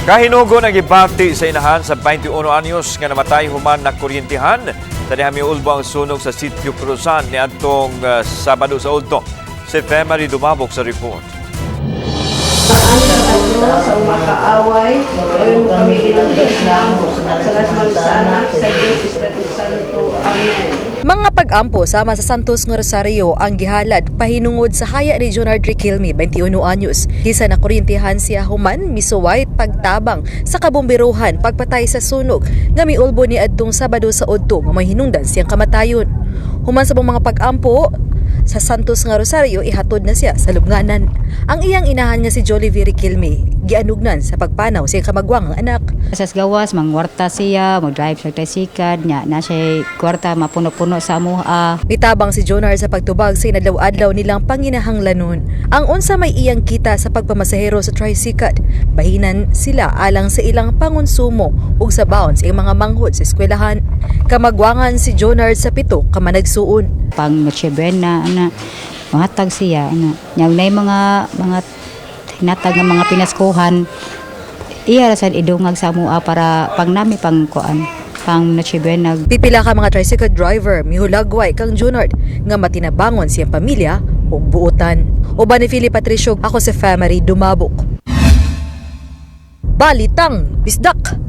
Kahinugo nagibati sa inahan sa 21 anyos nga namatay human na kuryentihan. Tani ulbo ang sunog sa Sitio Cruzan ni adtong Sabado sa Udto. Si Femari Dumabok sa report. Sa makaaway, yung kami ilang Islam, sa lasmansana, sa Diyos, Espiritu Santo. Amen. Mga pag-ampo sama sa Santos nga Rosario ang gihalad pahinungod sa haya ni Jonard Riquelme, 21 anyos. Hisa na kuryentihan siya human misuway pagtabang sa kabomberuhan pagpatay sa sunog nga miulbo ni adtong Sabado sa Udto nga may hinungdan siyang kamatayon. Human sa mga pag-ampo sa Santos nga Rosario, ihatod na siya sa lubnganan. Ang iyang inahan nga si Jolivie Riquelme, gianugnan sa pagpanaw sa kamagwang ang anak. Sa gawas, mangwarta siya, mag-drive sa tricycle, na siya kwarta mapuno-puno sa amuha. Nitabang si Jonar sa pagtubag sa inadlaw-adlaw nilang panginahanglanon. Ang unsa may iyang kita sa pagpamasahero sa tricycle, bahinan sila alang sa ilang pangonsumo ug sa baon sa mga manghod sa eskwelahan. Kamagwangan si Jonar sa 7 ka managsuon. Pang Noche Buena, mahatag siya, Yang na mga hinatag ng mga pinaskuhan, iya sa idungag sa amuha para pang nami pang kuan. Pang Noche Buena. Pipila ka mga tricycle driver mihulagway kang Junard nga matinabangon siyang pamilya ug buotan. Uban ni Philip Patricio, ako si Femari Dumabok. Balitang Bisdak.